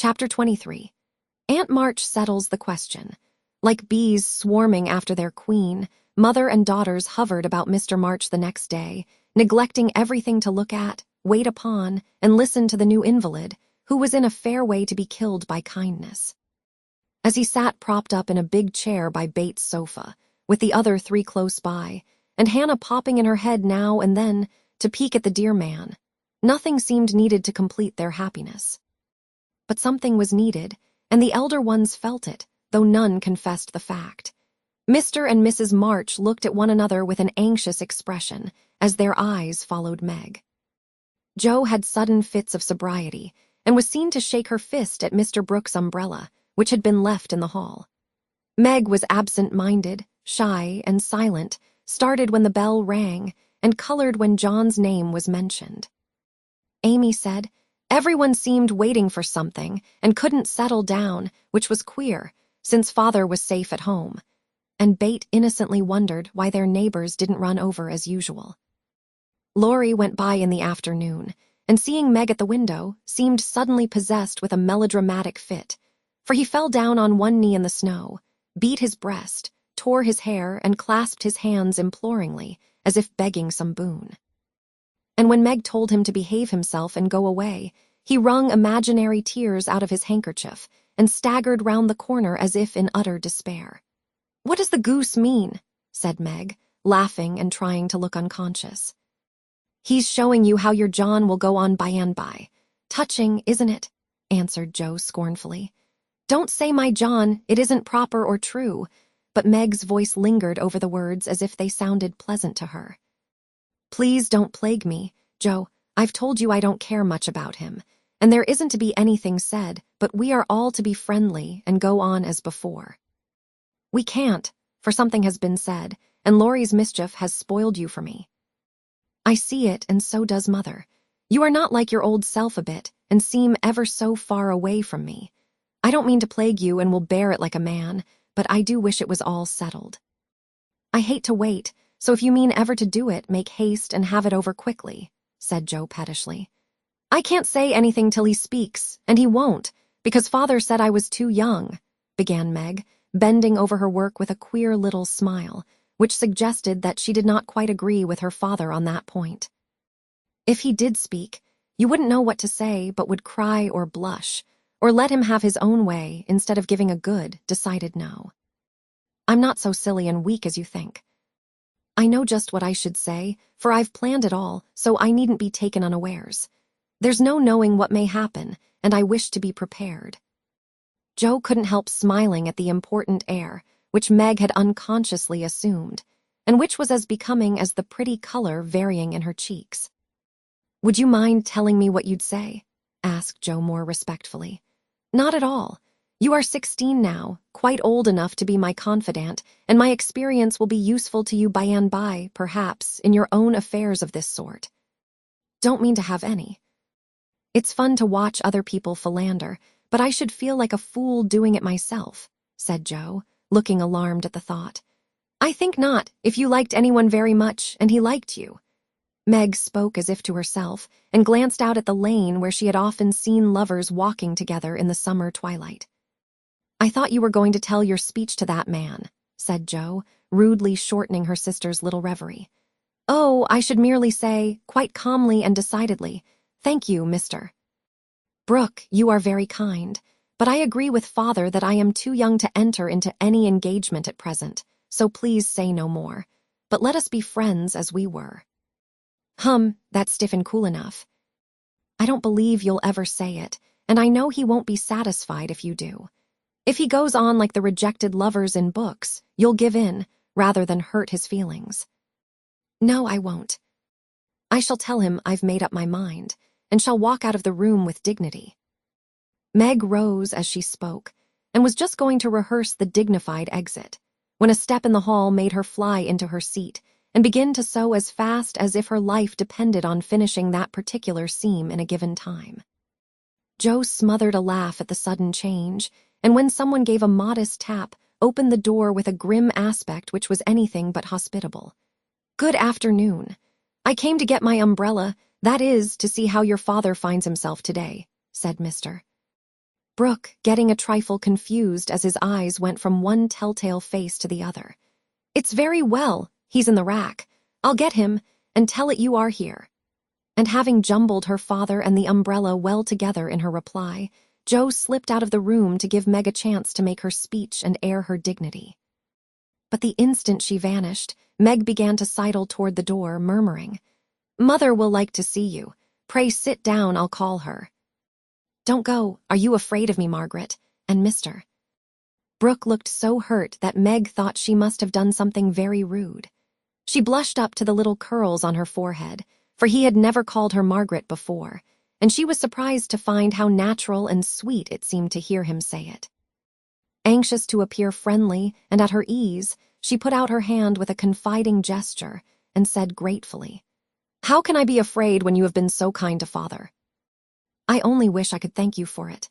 Chapter 23. Aunt March settles the question. Like bees swarming after their queen, mother and daughters hovered about Mr. March the next day, neglecting everything to look at, wait upon, and listen to the new invalid, who was in a fair way to be killed by kindness. As he sat propped up in a big chair by Bates' sofa, with the other three close by, and Hannah popping in her head now and then to peek at the dear man, nothing seemed needed to complete their happiness. But something was needed, and the elder ones felt it, though none confessed the fact. Mr. and Mrs. March looked at one another with an anxious expression as their eyes followed Meg. Jo had sudden fits of sobriety and was seen to shake her fist at Mr. Brooks' umbrella, which had been left in the hall. Meg was absent-minded, shy, and silent, started when the bell rang, and colored when John's name was mentioned. Amy said, "Everyone seemed waiting for something and couldn't settle down, which was queer, since father was safe at home." And Bate innocently wondered why their neighbors didn't run over as usual. Laurie went by in the afternoon, and seeing Meg at the window, seemed suddenly possessed with a melodramatic fit, for he fell down on one knee in the snow, beat his breast, tore his hair, and clasped his hands imploringly, as if begging some boon. And when Meg told him to behave himself and go away, he wrung imaginary tears out of his handkerchief and staggered round the corner as if in utter despair. "What does the goose mean?" said Meg, laughing and trying to look unconscious. "He's showing you how your John will go on by and by. Touching, isn't it?" answered Jo scornfully. "Don't say my John, it isn't proper or true," but Meg's voice lingered over the words as if they sounded pleasant to her. "Please don't plague me, Jo. I've told you I don't care much about him, and there isn't to be anything said, but we are all to be friendly and go on as before." "We can't, for something has been said, and Laurie's mischief has spoiled you for me." "I see it, and so does Mother. You are not like your old self a bit, and seem ever so far away from me. I don't mean to plague you and will bear it like a man, but I do wish it was all settled." "I hate to wait, so if you mean ever to do it, make haste and have it over quickly," said Jo pettishly. "I can't say anything till he speaks, and he won't, because father said I was too young," began Meg, bending over her work with a queer little smile, which suggested that she did not quite agree with her father on that point. "If he did speak, you wouldn't know what to say, but would cry or blush, or let him have his own way instead of giving a good, decided no. I'm not so silly and weak as you think. I know just what I should say, for I've planned it all, so I needn't be taken unawares. There's no knowing what may happen, and I wish to be prepared." Jo couldn't help smiling at the important air, which Meg had unconsciously assumed, and which was as becoming as the pretty color varying in her cheeks. "Would you mind telling me what you'd say?" asked Jo more respectfully. "Not at all. You are 16 now, quite old enough to be my confidant, and my experience will be useful to you by and by, perhaps, in your own affairs of this sort." "Don't mean to have any. It's fun to watch other people philander, but I should feel like a fool doing it myself," said Jo, looking alarmed at the thought. "I think not, if you liked anyone very much and he liked you." Meg spoke as if to herself, and glanced out at the lane where she had often seen lovers walking together in the summer twilight. "I thought you were going to tell your speech to that man," said Jo, rudely shortening her sister's little reverie. "Oh, I should merely say, quite calmly and decidedly, 'Thank you, Mr. Brooke, you are very kind, but I agree with father that I am too young to enter into any engagement at present, so please say no more, but let us be friends as we were.'" "That's stiff and cool enough. I don't believe you'll ever say it, and I know he won't be satisfied if you do. If he goes on like the rejected lovers in books, you'll give in, rather than hurt his feelings." "No, I won't. I shall tell him I've made up my mind, and shall walk out of the room with dignity." Meg rose as she spoke, and was just going to rehearse the dignified exit, when a step in the hall made her fly into her seat and begin to sew as fast as if her life depended on finishing that particular seam in a given time. Jo smothered a laugh at the sudden change, and when someone gave a modest tap, opened the door with a grim aspect which was anything but hospitable. "Good afternoon. I came to get my umbrella, that is, to see how your father finds himself today," said Mr. Brooke, getting a trifle confused as his eyes went from one telltale face to the other. "It's very well. He's in the rack. I'll get him, and tell it you are here." And having jumbled her father and the umbrella well together in her reply, Jo slipped out of the room to give Meg a chance to make her speech and air her dignity. But the instant she vanished, Meg began to sidle toward the door, murmuring, "Mother will like to see you. Pray sit down, I'll call her." "Don't go. Are you afraid of me, Margaret? And Mr.?" Brooke looked so hurt that Meg thought she must have done something very rude. She blushed up to the little curls on her forehead, for he had never called her Margaret before, and she was surprised to find how natural and sweet it seemed to hear him say it. Anxious to appear friendly and at her ease, she put out her hand with a confiding gesture and said gratefully, "How can I be afraid when you have been so kind to Father? I only wish I could thank you for it."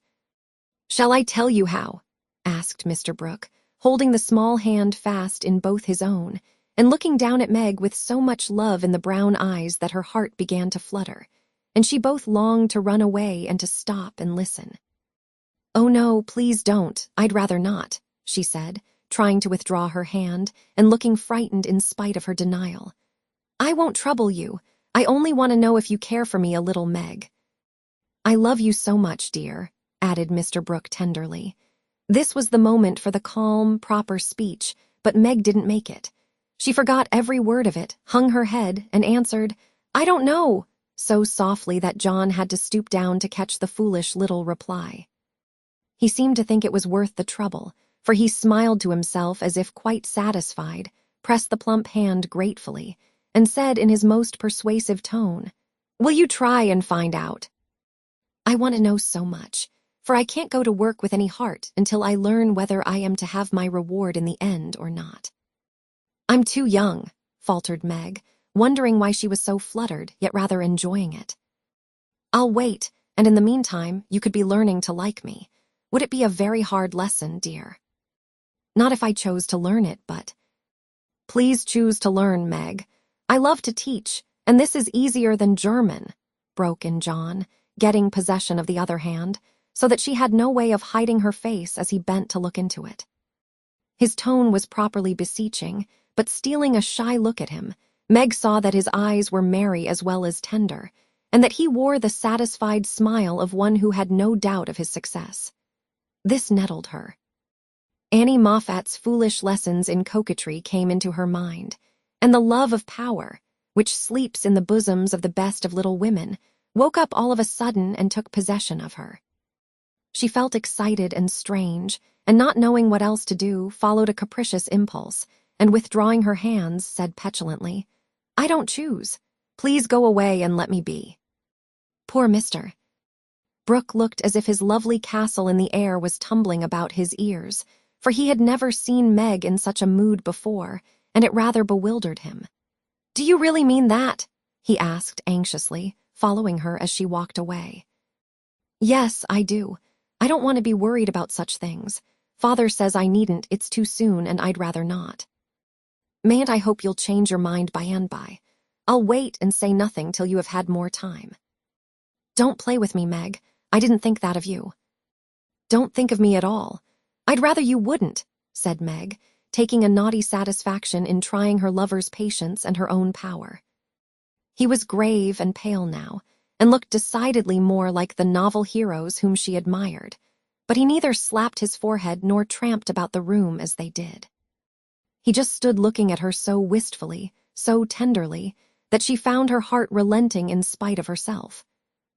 "Shall I tell you how?" asked Mr. Brooke, holding the small hand fast in both his own, and looking down at Meg with so much love in the brown eyes that her heart began to flutter, and she both longed to run away and to stop and listen. "Oh no, please don't, I'd rather not," she said, trying to withdraw her hand and looking frightened in spite of her denial. "I won't trouble you. I only want to know if you care for me a little, Meg." "I love you so much, dear," added Mr. Brooke tenderly. This was the moment for the calm, proper speech, but Meg didn't make it. She forgot every word of it, hung her head, and answered, "I don't know," so softly that John had to stoop down to catch the foolish little reply. He seemed to think it was worth the trouble, for he smiled to himself as if quite satisfied, pressed the plump hand gratefully, and said in his most persuasive tone, "Will you try and find out?" "I want to know so much, for I can't go to work with any heart until I learn whether I am to have my reward in the end or not." "I'm too young," faltered Meg, wondering why she was so fluttered, yet rather enjoying it. "I'll wait, and in the meantime, you could be learning to like me. Would it be a very hard lesson, dear?" "Not if I chose to learn it, but—" "Please choose to learn, Meg. I love to teach, and this is easier than German," broke in John, getting possession of the other hand, so that she had no way of hiding her face as he bent to look into it. His tone was properly beseeching, but stealing a shy look at him, Meg saw that his eyes were merry as well as tender, and that he wore the satisfied smile of one who had no doubt of his success. This nettled her. Annie Moffat's foolish lessons in coquetry came into her mind, and the love of power, which sleeps in the bosoms of the best of little women, woke up all of a sudden and took possession of her. She felt excited and strange, and not knowing what else to do, followed a capricious impulse, and withdrawing her hands, said petulantly, "I don't choose. Please go away and let me be." Poor Mr. Brooke looked as if his lovely castle in the air was tumbling about his ears, for he had never seen Meg in such a mood before, and it rather bewildered him. "Do you really mean that?" he asked anxiously, following her as she walked away. "Yes, I do. I don't want to be worried about such things. Father says I needn't, it's too soon, and I'd rather not. Mayn't I hope you'll change your mind by and by? I'll wait and say nothing till you have had more time." "Don't play with me, Meg. I didn't think that of you." "Don't think of me at all. I'd rather you wouldn't," said Meg, taking a naughty satisfaction in trying her lover's patience and her own power. He was grave and pale now, and looked decidedly more like the novel heroes whom she admired, but he neither slapped his forehead nor tramped about the room as they did. He just stood looking at her so wistfully, so tenderly, that she found her heart relenting in spite of herself.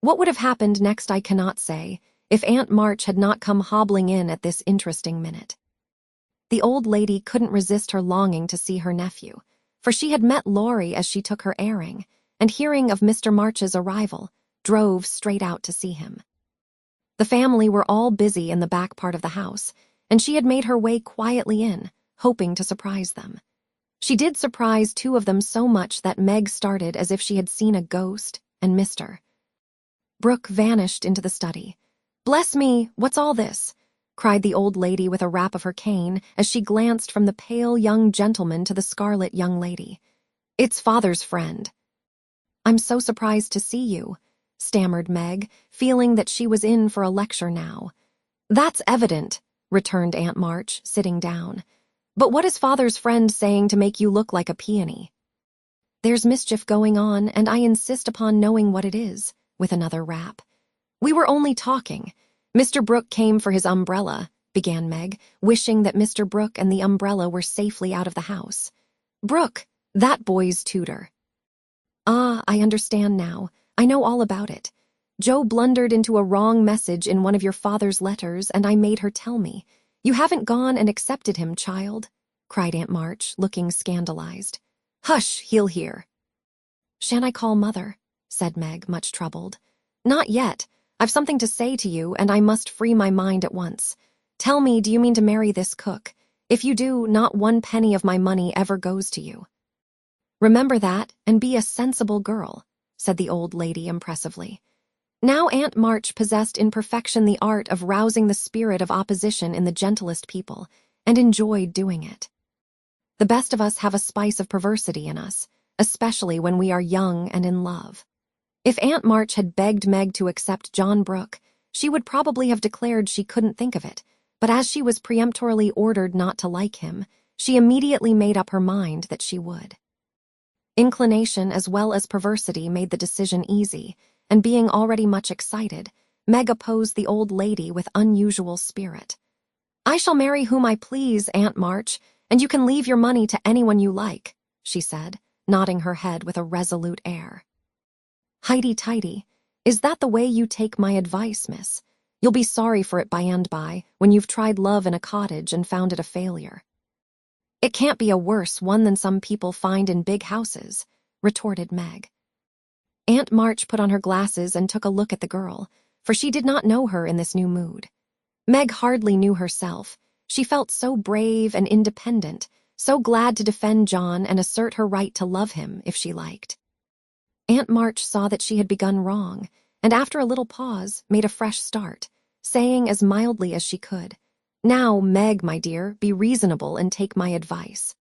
What would have happened next I cannot say, if Aunt March had not come hobbling in at this interesting minute. The old lady couldn't resist her longing to see her nephew, for she had met Laurie as she took her airing, and hearing of Mr. March's arrival, drove straight out to see him. The family were all busy in the back part of the house, and she had made her way quietly in, hoping to surprise them. She did surprise two of them so much that Meg started as if she had seen a ghost, and Mr. Brooke vanished into the study. "Bless me, what's all this?" cried the old lady with a rap of her cane as she glanced from the pale young gentleman to the scarlet young lady. "It's Father's friend." "I'm so surprised to see you," stammered Meg, feeling that she was in for a lecture now. That's evident, returned Aunt March, sitting down. But what is Father's friend saying to make you look like a peony? There's mischief going on, and I insist upon knowing what it is, with another rap. We were only talking. Mr. Brooke came for his umbrella, began Meg, wishing that Mr. Brooke and the umbrella were safely out of the house. Brooke, that boy's tutor. Ah, I understand now. I know all about it. Joe blundered into a wrong message in one of your father's letters, and I made her tell me. You haven't gone and accepted him, child, cried Aunt March, looking scandalized. Hush, he'll hear. Shan't I call Mother? Said Meg, much troubled. Not yet. I've something to say to you, and I must free my mind at once. Tell me, do you mean to marry this cook? If you do, not 1 penny of my money ever goes to you. Remember that, and be a sensible girl, said the old lady impressively. Now Aunt March possessed in perfection the art of rousing the spirit of opposition in the gentlest people, and enjoyed doing it. The best of us have a spice of perversity in us, especially when we are young and in love. If Aunt March had begged Meg to accept John Brooke, she would probably have declared she couldn't think of it, but as she was peremptorily ordered not to like him, she immediately made up her mind that she would. Inclination as well as perversity made the decision easy, and being already much excited, Meg opposed the old lady with unusual spirit. I shall marry whom I please, Aunt March, and you can leave your money to anyone you like, she said, nodding her head with a resolute air. Highty-tighty, is that the way you take my advice, miss? You'll be sorry for it by and by, when you've tried love in a cottage and found it a failure. It can't be a worse one than some people find in big houses, retorted Meg. Aunt March put on her glasses and took a look at the girl, for she did not know her in this new mood. Meg hardly knew herself. She felt so brave and independent, so glad to defend John and assert her right to love him if she liked. Aunt March saw that she had begun wrong, and after a little pause, made a fresh start, saying as mildly as she could, Now, Meg, my dear, be reasonable and take my advice.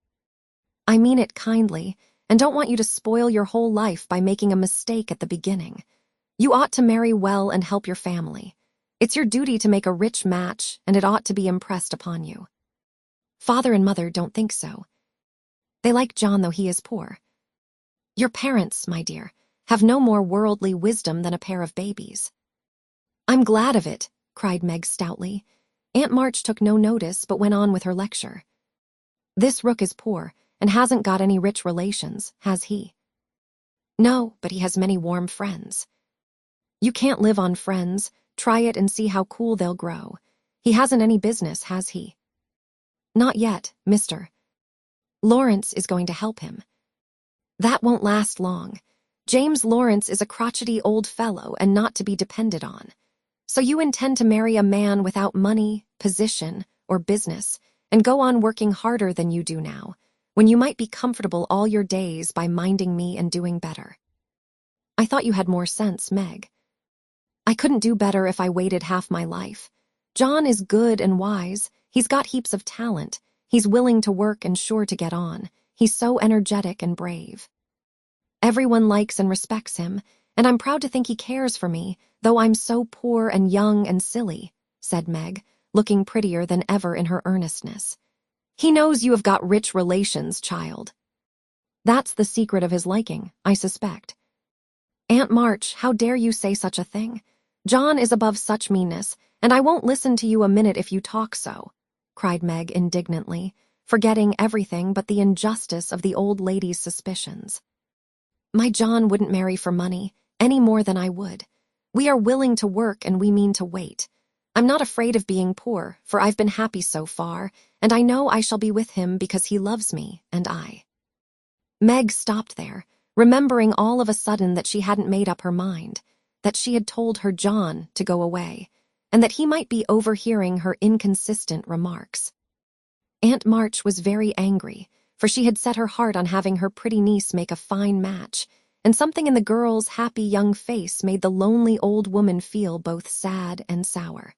I mean it kindly, and don't want you to spoil your whole life by making a mistake at the beginning. You ought to marry well and help your family. It's your duty to make a rich match, and it ought to be impressed upon you. Father and Mother don't think so. They like John though he is poor. Your parents, my dear, have no more worldly wisdom than a pair of babies. I'm glad of it, cried Meg stoutly. Aunt March took no notice but went on with her lecture. This rook is poor and hasn't got any rich relations, has he? No, but he has many warm friends. You can't live on friends. Try it and see how cool they'll grow. He hasn't any business, has he? Not yet, Mr. Lawrence is going to help him. That won't last long. James Lawrence is a crotchety old fellow and not to be depended on. So you intend to marry a man without money, position, or business, and go on working harder than you do now, when you might be comfortable all your days by minding me and doing better. I thought you had more sense, Meg. I couldn't do better if I waited half my life. John is good and wise. He's got heaps of talent. He's willing to work and sure to get on. He's so energetic and brave. Everyone likes and respects him, and I'm proud to think he cares for me, though I'm so poor and young and silly, said Meg, looking prettier than ever in her earnestness. He knows you have got rich relations, child. That's the secret of his liking, I suspect. Aunt March, how dare you say such a thing? John is above such meanness, and I won't listen to you a minute if you talk so, cried Meg indignantly, forgetting everything but the injustice of the old lady's suspicions. My John wouldn't marry for money, any more than I would. We are willing to work and we mean to wait. I'm not afraid of being poor, for I've been happy so far, and I know I shall be with him because he loves me, and I. Meg stopped there, remembering all of a sudden that she hadn't made up her mind, that she had told her John to go away, and that he might be overhearing her inconsistent remarks. Aunt March was very angry, for she had set her heart on having her pretty niece make a fine match, and something in the girl's happy young face made the lonely old woman feel both sad and sour.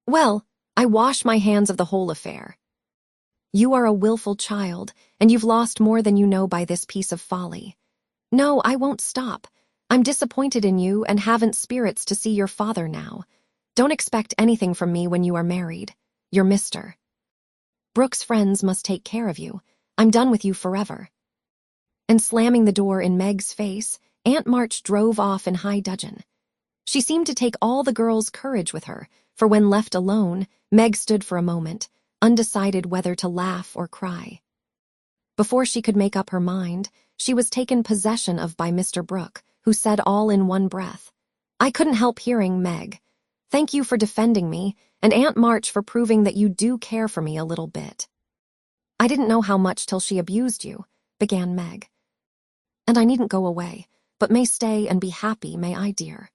Well, I wash my hands of the whole affair. You are a willful child, and you've lost more than you know by this piece of folly. No, I won't stop. I'm disappointed in you and haven't spirits to see your father now. Don't expect anything from me when you are married. You're Mr. Brooke's friends must take care of you. I'm done with you forever." And slamming the door in Meg's face, Aunt March drove off in high dudgeon. She seemed to take all the girls' courage with her, for when left alone, Meg stood for a moment, undecided whether to laugh or cry. Before she could make up her mind, she was taken possession of by Mr. Brooke, who said all in one breath, "I couldn't help hearing, Meg. Thank you for defending me, and Aunt March for proving that you do care for me a little bit." "I didn't know how much till she abused you," began Meg. "And I needn't go away, but may stay and be happy, may I, dear?"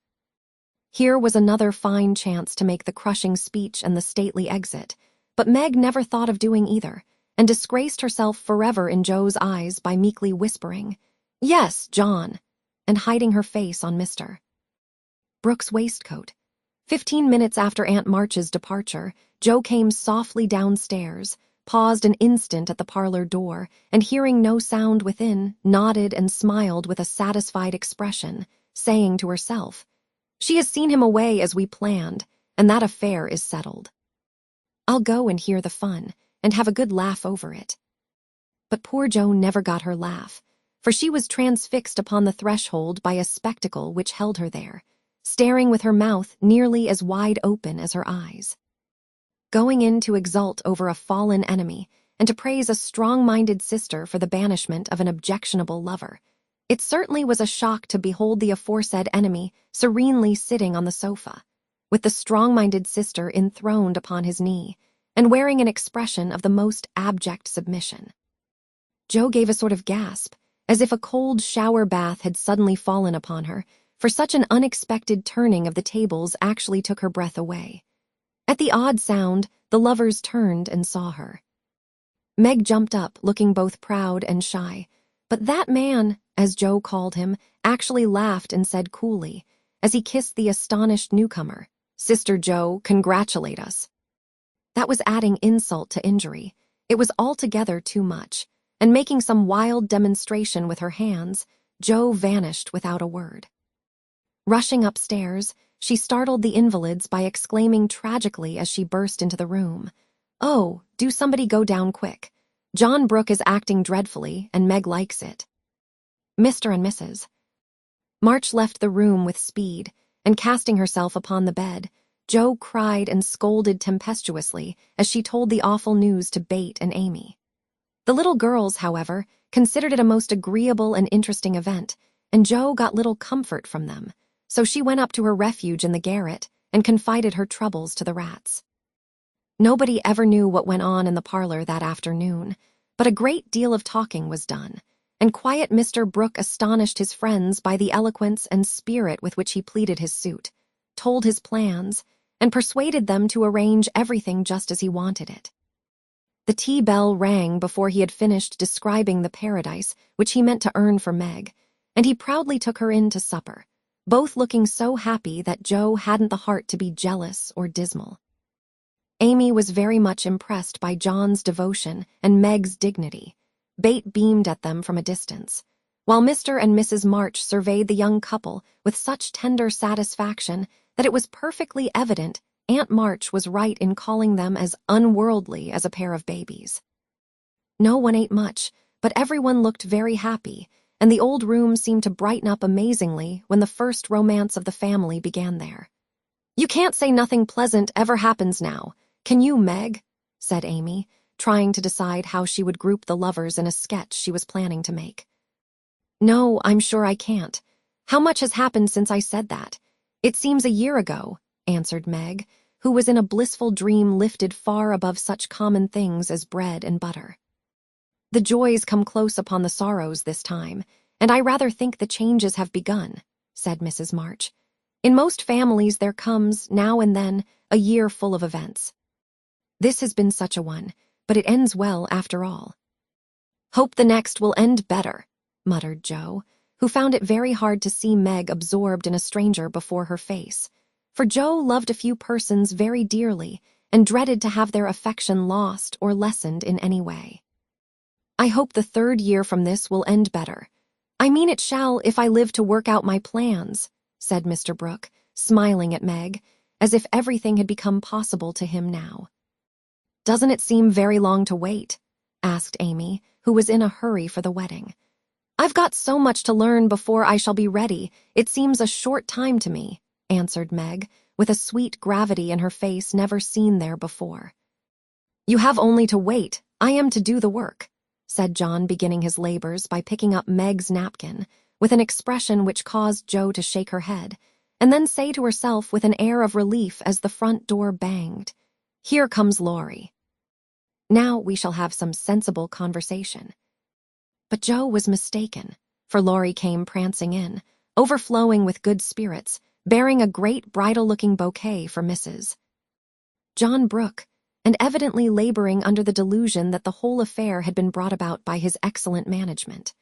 Here was another fine chance to make the crushing speech and the stately exit, but Meg never thought of doing either, and disgraced herself forever in Joe's eyes by meekly whispering, "Yes, John," and hiding her face on Mr. Brooke's waistcoat. 15 minutes after Aunt March's departure, Joe came softly downstairs, paused an instant at the parlor door, and hearing no sound within, nodded and smiled with a satisfied expression, saying to herself, "She has seen him away as we planned, and that affair is settled. I'll go and hear the fun, and have a good laugh over it." But poor Joe never got her laugh, for she was transfixed upon the threshold by a spectacle which held her there, staring with her mouth nearly as wide open as her eyes. Going in to exult over a fallen enemy, and to praise a strong-minded sister for the banishment of an objectionable lover, it certainly was a shock to behold the aforesaid enemy serenely sitting on the sofa, with the strong-minded sister enthroned upon his knee, and wearing an expression of the most abject submission. Joe gave a sort of gasp, as if a cold shower bath had suddenly fallen upon her, for such an unexpected turning of the tables actually took her breath away. At the odd sound, the lovers turned and saw her. Meg jumped up, looking both proud and shy, but that man, as Joe called him, actually laughed and said coolly, as he kissed the astonished newcomer, "Sister Joe, congratulate us." That was adding insult to injury. It was altogether too much, and making some wild demonstration with her hands, Joe vanished without a word. Rushing upstairs, she startled the invalids by exclaiming tragically as she burst into the room, "Oh, do somebody go down quick. John Brooke is acting dreadfully, and Meg likes it." Mr. and Mrs. March left the room with speed, and casting herself upon the bed, Joe cried and scolded tempestuously as she told the awful news to Bate and Amy. The little girls, however, considered it a most agreeable and interesting event, and Joe got little comfort from them, so she went up to her refuge in the garret and confided her troubles to the rats. Nobody ever knew what went on in the parlor that afternoon, but a great deal of talking was done, and quiet Mr. Brooke astonished his friends by the eloquence and spirit with which he pleaded his suit, told his plans, and persuaded them to arrange everything just as he wanted it. The tea bell rang before he had finished describing the paradise which he meant to earn for Meg, and he proudly took her in to supper, both looking so happy that Joe hadn't the heart to be jealous or dismal. Amy was very much impressed by John's devotion and Meg's dignity. Bate beamed at them from a distance, while Mr. and Mrs. March surveyed the young couple with such tender satisfaction that it was perfectly evident Aunt March was right in calling them as unworldly as a pair of babies. No one ate much, but everyone looked very happy, and the old room seemed to brighten up amazingly when the first romance of the family began there. "You can't say nothing pleasant ever happens now, can you, Meg?" said Amy, trying to decide how she would group the lovers in a sketch she was planning to make. "No, I'm sure I can't. How much has happened since I said that? It seems a year ago," answered Meg, who was in a blissful dream lifted far above such common things as bread and butter. "The joys come close upon the sorrows this time, and I rather think the changes have begun," said Mrs. March. "In most families there comes, now and then, a year full of events. This has been such a one, but it ends well after all." "Hope the next will end better," muttered Joe, who found it very hard to see Meg absorbed in a stranger before her face, for Joe loved a few persons very dearly and dreaded to have their affection lost or lessened in any way. "I hope the third year from this will end better. I mean it shall if I live to work out my plans," said Mr. Brooke, smiling at Meg, as if everything had become possible to him now. "Doesn't it seem very long to wait?" asked Amy, who was in a hurry for the wedding. "I've got so much to learn before I shall be ready. It seems a short time to me," answered Meg, with a sweet gravity in her face never seen there before. "You have only to wait. I am to do the work," said John, beginning his labors by picking up Meg's napkin, with an expression which caused Jo to shake her head, and then say to herself with an air of relief as the front door banged, "Here comes Laurie. Now we shall have some sensible conversation." But Jo was mistaken, for Laurie came prancing in, overflowing with good spirits, bearing a great bridal-looking bouquet for Mrs. John Brooke, and evidently laboring under the delusion that the whole affair had been brought about by his excellent management.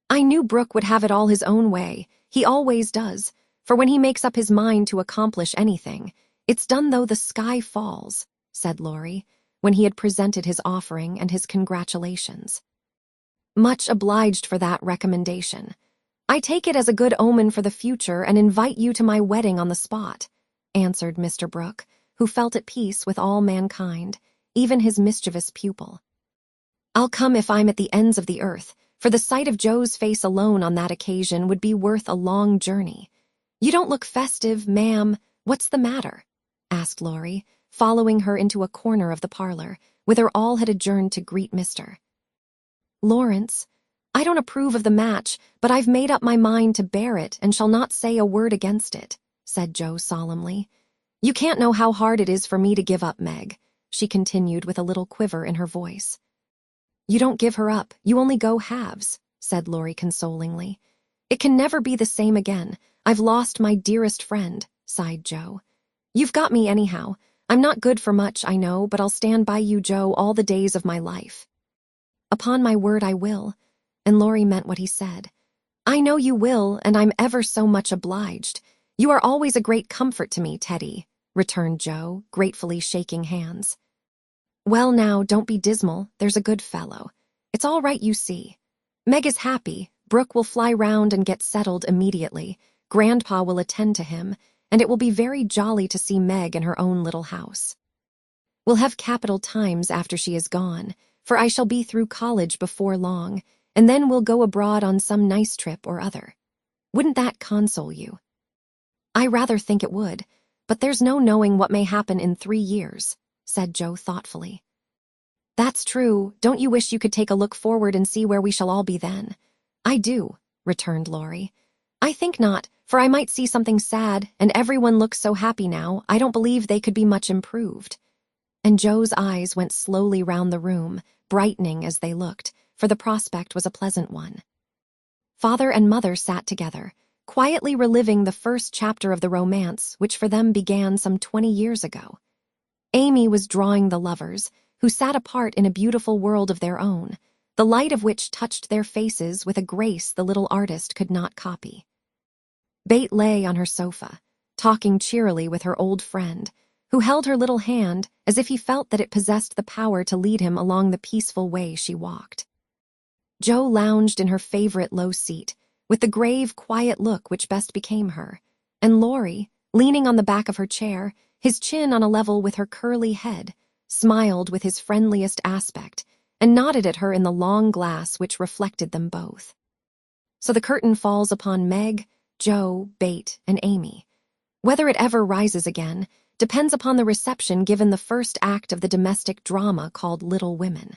"I knew Brooke would have it all his own way. He always does, for when he makes up his mind to accomplish anything, it's done though the sky falls," said Laurie, when he had presented his offering and his congratulations. "Much obliged for that recommendation. I take it as a good omen for the future and invite you to my wedding on the spot," answered Mr. Brooke, who felt at peace with all mankind, even his mischievous pupil. "I'll come if I'm at the ends of the earth, for the sight of Jo's face alone on that occasion would be worth a long journey. You don't look festive, ma'am. What's the matter?" asked Laurie, following her into a corner of the parlor, whither all had adjourned to greet Mr. Lawrence. "I don't approve of the match, but I've made up my mind to bear it and shall not say a word against it," said Jo solemnly. "You can't know how hard it is for me to give up Meg," she continued with a little quiver in her voice. "You don't give her up, you only go halves," said Laurie consolingly. "It can never be the same again. I've lost my dearest friend," sighed Jo. "You've got me anyhow. I'm not good for much, I know, but I'll stand by you, Jo, all the days of my life." "Upon my word I will," and Laurie meant what he said. "I know you will, and I'm ever so much obliged. You are always a great comfort to me, Teddy," returned Jo, gratefully shaking hands. "Well now, don't be dismal, there's a good fellow. It's all right, you see. Meg is happy, Brooke will fly round and get settled immediately, Grandpa will attend to him, and it will be very jolly to see Meg in her own little house. We'll have capital times after she is gone, for I shall be through college before long, and then we'll go abroad on some nice trip or other. Wouldn't that console you?" "I rather think it would, but there's no knowing what may happen in 3 years," said Jo thoughtfully. "That's true. Don't you wish you could take a look forward and see where we shall all be then?" "I do," returned Laurie. "I think not, for I might see something sad, and everyone looks so happy now, I don't believe they could be much improved." And Jo's eyes went slowly round the room, brightening as they looked, for the prospect was a pleasant one. Father and mother sat together, quietly reliving the first chapter of the romance which for them began some 20 years ago. Amy was drawing the lovers, who sat apart in a beautiful world of their own, the light of which touched their faces with a grace the little artist could not copy. Bate lay on her sofa, talking cheerily with her old friend, who held her little hand as if he felt that it possessed the power to lead him along the peaceful way she walked. Jo lounged in her favorite low seat, with the grave, quiet look which best became her, and Laurie, leaning on the back of her chair, his chin on a level with her curly head, smiled with his friendliest aspect, and nodded at her in the long glass which reflected them both. So the curtain falls upon Meg, Jo, Bate, and Amy. Whether it ever rises again depends upon the reception given the first act of the domestic drama called Little Women.